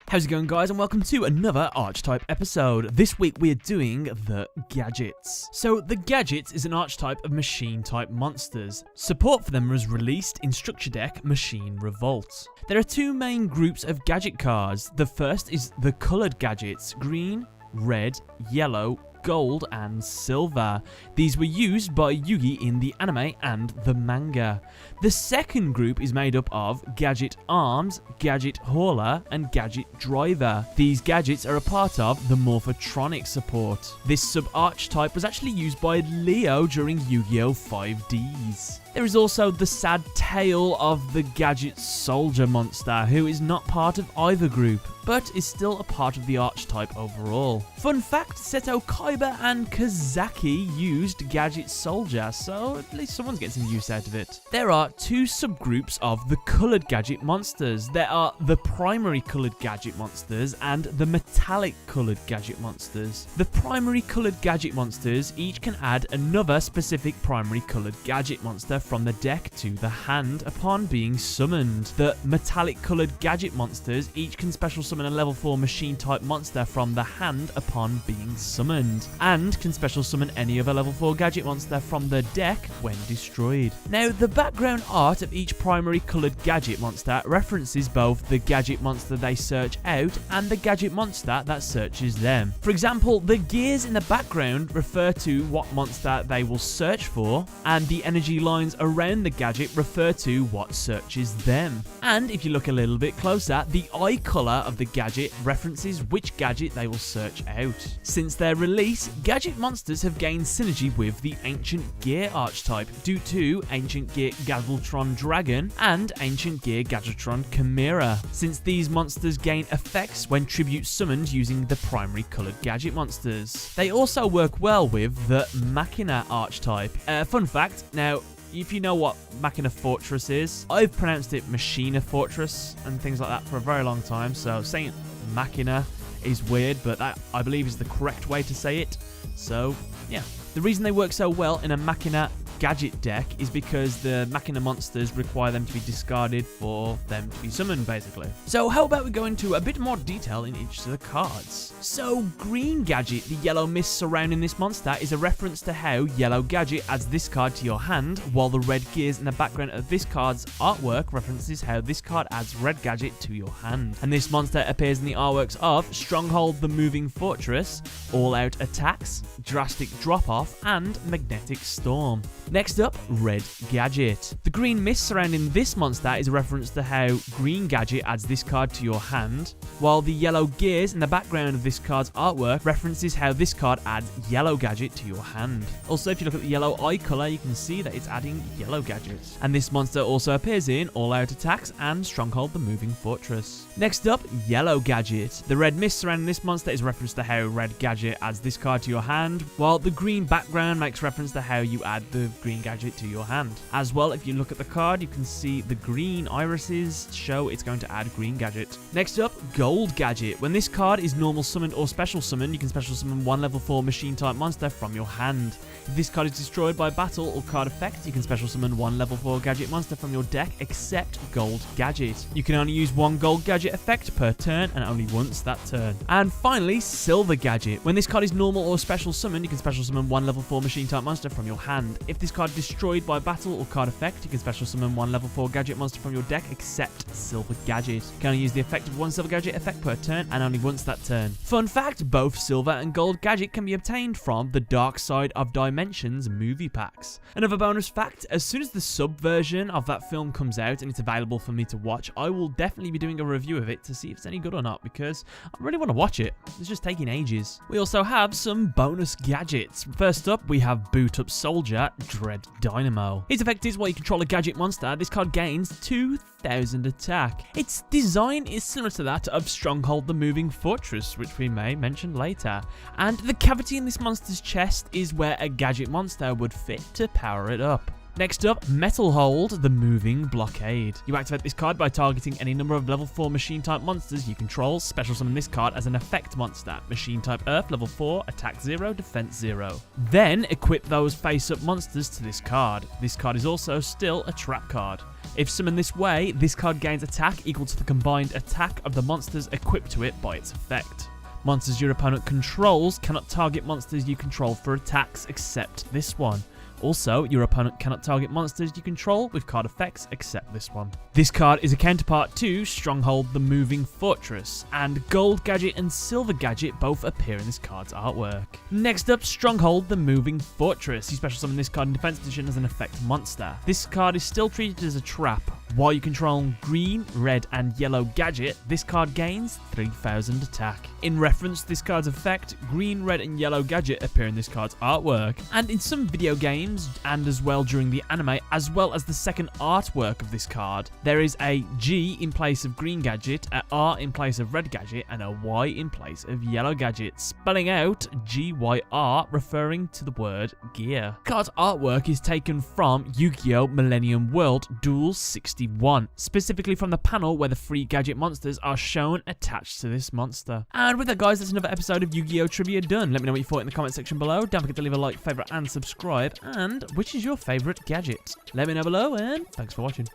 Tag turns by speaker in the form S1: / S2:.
S1: How's it going, guys, and welcome to another Archetype episode. This week we are doing the Gadgets. So the Gadgets is an archetype of machine type monsters. Support for them was released in Structure Deck Machine Revolt. There are two main groups of gadget cards. The first is the coloured gadgets, green, red, yellow, gold and silver. These were used by Yugi in the anime and the manga. The second group is made up of Gadget Arms, Gadget Hauler and Gadget Driver. These gadgets are a part of the Morphotronic support. This sub-archetype was actually used by Leo during Yu-Gi-Oh! 5Ds. There is also the sad tale of the Gadget Soldier monster, who is not part of either group, but is still a part of the archetype overall. Fun fact, Seto Kaiba and Kazaki used Gadget Soldier, so at least someone's getting some use out of it. There are two subgroups of the coloured gadget monsters. There are the primary coloured gadget monsters and the metallic coloured gadget monsters. The primary coloured gadget monsters each can add another specific primary coloured gadget monster from the deck to the hand upon being summoned. The metallic coloured gadget monsters each can special summon a level 4 machine type monster from the hand upon being summoned, and can special summon any other level 4 gadget monster from the deck when destroyed. Now, the background art of each primary coloured gadget monster references both the gadget monster they search out and the gadget monster that searches them. For example, the gears in the background refer to what monster they will search for, and the energy lines around the gadget refer to what searches them. And if you look a little bit closer, the eye colour of the gadget references which gadget they will search out. Since their release, gadget monsters have gained synergy with the Ancient Gear archetype due to Ancient Gear Gadgetron Dragon and Ancient Gear Gadgetron Chimera, since these monsters gain effects when tribute summoned using the primary coloured gadget monsters. They also work well with the MACHINA archetype. Fun fact, now, if you know what MACHINA Fortress is, I've pronounced it MACHINA Fortress and things like that for a very long time, so saying MACHINA is weird, but that, I believe, is the correct way to say it. So, yeah. The reason they work so well in a MACHINA gadget deck is because the MACHINA monsters require them to be discarded for them to be summoned, basically. So how about we go into a bit more detail in each of the cards. So green gadget, the yellow mist surrounding this monster, is a reference to how yellow gadget adds this card to your hand, while the red gears in the background of this card's artwork references how this card adds red gadget to your hand. And this monster appears in the artworks of Stronghold the Moving Fortress, All Out Attacks, Drastic Drop Off and Magnetic Storm. Next up, red gadget. The green mist surrounding this monster is a reference to how green gadget adds this card to your hand, while the yellow gears in the background of this card's artwork references how this card adds yellow gadget to your hand. Also, if you look at the yellow eye colour, you can see that it's adding yellow gadget. And this monster also appears in All Out Attacks and Stronghold the Moving Fortress. Next up, yellow gadget. The red mist surrounding this monster is a reference to how red gadget adds this card to your hand, while the green background makes reference to how you add the green gadget to your hand. As well, if you look at the card, you can see the green irises show it's going to add green gadget. Next up, gold gadget. When this card is normal summoned or special summoned, you can special summon one level 4 machine type monster from your hand. If this card is destroyed by battle or card effect, you can special summon one level 4 gadget monster from your deck except gold gadget. You can only use one gold gadget effect per turn and only once that turn. And finally, silver gadget. When this card is normal or special summoned, you can special summon one level 4 machine type monster from your hand. If this card is destroyed by battle or card effect, you can special summon one level 4 gadget monster from your deck except silver gadget. You can only use the effect of one silver gadget effect per turn and only once that turn. Fun fact, both silver and gold gadget can be obtained from the Dark Side of Dimensions movie packs. Another bonus fact, as soon as the sub version of that film comes out and it's available for me to watch, I will definitely be doing a review of it to see if it's any good or not, because I really want to watch it. It's just taking ages. We also have some bonus gadgets. First up, we have Boot Up Soldier, Dread Dynamo. His effect is while you control a gadget monster, this card gains 2,000 attack. Its design is similar to that of Stronghold the Moving Fortress, which we may mention later. And the cavity in this monster's chest is where a gadget monster would fit to power it up. Next up, Metal Hold, the Moving Blockade. You activate this card by targeting any number of level 4 machine type monsters you control. Special summon this card as an effect monster. Machine type Earth, level 4, attack 0, defense 0. Then equip those face up monsters to this card. This card is also still a trap card. If summoned this way, this card gains attack equal to the combined attack of the monsters equipped to it by its effect. Monsters your opponent controls cannot target monsters you control for attacks except this one. Also, your opponent cannot target monsters you control with card effects except this one. This card is a counterpart to Stronghold the Moving Fortress, and Gold Gadget and Silver Gadget both appear in this card's artwork. Next up, Stronghold the Moving Fortress. You special summon this card in defense position as an effect monster. This card is still treated as a trap. While you control green, red, and yellow Gadget, this card gains 3000 attack. In reference to this card's effect, green, red, and yellow Gadget appear in this card's artwork, and in some video games, and as well during the anime, as well as the second artwork of this card, there is a G in place of green Gadget, a R in place of red Gadget, and a Y in place of yellow Gadget, spelling out GYR, referring to the word gear. The card's artwork is taken from Yu-Gi-Oh! Millennium World Duel 61, specifically from the panel where the 3 Gadget monsters are shown attached to this monster. And with that, guys, that's another episode of Yu-Gi-Oh! Trivia done. Let me know what you thought in the comment section below. Don't forget to leave a like, favorite, and subscribe. And which is your favorite gadget? Let me know below, and thanks for watching.